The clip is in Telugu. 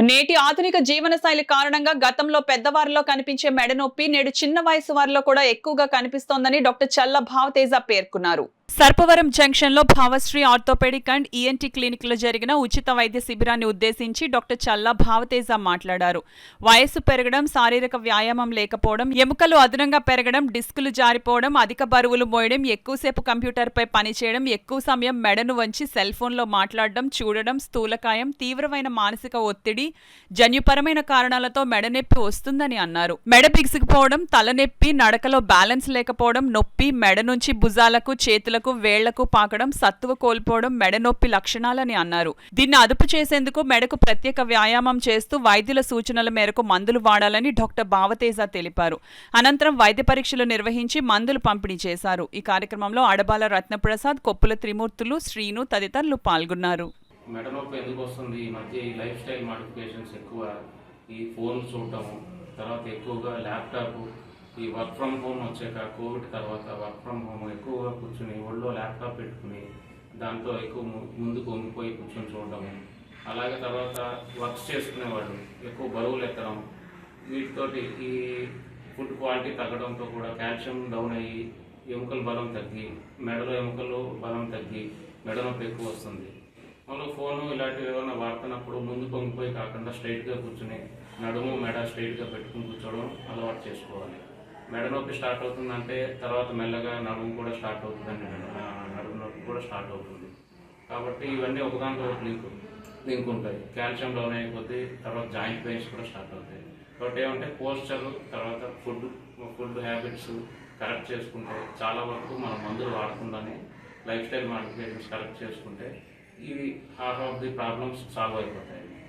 నేటి ఆధునిక జీవనశైలి కారణంగా గతంలో పెద్దవారిలో కనిపించే మెడ నొప్పి నేడు చిన్న వయసు వారిలో కూడా ఎక్కువగా కనిపిస్తోందని డాక్టర్ చల్ల భావతేజ పేర్కొన్నారు. సర్పవరం జంక్షన్ లో Bhavashri orthopaedic and ENT clinic లో జరిగిన ఉచిత వైద్య శిబిరాన్ని ఉద్దేశించి డాక్టర్ చల్ల భావతేజ మాట్లాడారు. వయస్సు పెరగడం, శారీరక వ్యాయామం లేకపోవడం, ఎముకలు అదనంగా పెరగడం, డిస్కులు జారిపోవడం, అధిక బరువులు మోయడం, ఎక్కువసేపు కంప్యూటర్ పై పనిచేయడం, ఎక్కువ సమయం మెడను వంచి సెల్ ఫోన్ లో మాట్లాడడం, చూడడం, స్థూలకాయం, తీవ్రమైన మానసిక ఒత్తిడి, జన్యుపరమైన కారణాలతో మెడనొప్పి వస్తుందని అన్నారు. మెడ బిగుసుకుపోవడం, తలనొప్పి, నడకలో బ్యాలెన్స్ లేకపోవడం, నొప్పి, మెడ నుంచి భుజాలకు, చేతులకు, వేళ్లకు పాకడం, సత్తువ కోల్పోవడం మెడనొప్పి లక్షణాలని అన్నారు. దీన్ని అదుపు చేసేందుకు మెడకు ప్రత్యేక వ్యాయామం చేస్తూ వైద్యుల సూచనల మేరకు మందులు వాడాలని డాక్టర్ భావతేజ తెలిపారు. అనంతరం వైద్య పరీక్షలు నిర్వహించి మందులు పంపిణీ చేశారు. ఈ కార్యక్రమంలో అడబాల రత్నప్రసాద్, కొప్పుల త్రిమూర్తులు, శ్రీను తదితరులు పాల్గొన్నారు. మెడనొప్పి ఎందుకు వస్తుంది? ఈ మధ్య ఈ లైఫ్ స్టైల్ మోడిఫికేషన్స్ ఎక్కువ, ఈ ఫోన్ చూడటము, తర్వాత ఎక్కువగా ల్యాప్టాప్, ఈ వర్క్ ఫ్రమ్ హోమ్ వచ్చాక కోవిడ్ తర్వాత వర్క్ ఫ్రమ్ హోమ్ ఎక్కువగా కూర్చుని ఒళ్ళో ల్యాప్టాప్ పెట్టుకుని దాంతో ఎక్కువ ముందుకు వంగిపోయి కూర్చొని చూడటము, అలాగే తర్వాత వర్క్స్ చేసుకునేవాళ్ళు ఎక్కువ బరువులు ఎత్తడం, వీటితోటి ఈ ఫుడ్ క్వాలిటీ తగ్గడంతో కూడా కాల్షియం డౌన్ అయ్యి ఎముకల బలం తగ్గి, మెడలో ఎముకలు బలం తగ్గి మెడనొప్పి ఎక్కువ వస్తుంది. మళ్ళీ ఫోను ఇలాంటివి ఏమైనా వాడుతున్నప్పుడు ముందు పొంగిపోయి కాకుండా స్ట్రైట్గా కూర్చుని నడుము మెడ స్ట్రైట్గా పెట్టుకుని కూర్చోవడం అలవాటు చేసుకోవాలి. మెడనొప్పి స్టార్ట్ అవుతుందంటే తర్వాత మెల్లగా నడుము కూడా స్టార్ట్ అవుతుందండి, నడుము నొప్పి కూడా స్టార్ట్ అవుతుంది. కాబట్టి ఇవన్నీ ఒకదాంతో లింక్ ఉంటాయి. కాల్షియం డౌన్ అయిపోతే తర్వాత జాయింట్ పెయిన్స్ కూడా స్టార్ట్ అవుతాయి. కాబట్టి ఏమంటే పోస్చర్, తర్వాత ఫుడ్ హ్యాబిట్స్ కరెక్ట్ చేసుకుంటే చాలా వరకు మనం మందులు వాడకుండానే లైఫ్ స్టైల్ మోడిఫికేషన్స్ కరెక్ట్ చేసుకుంటే ఇవి half of the problems solve అయిపోతాయి.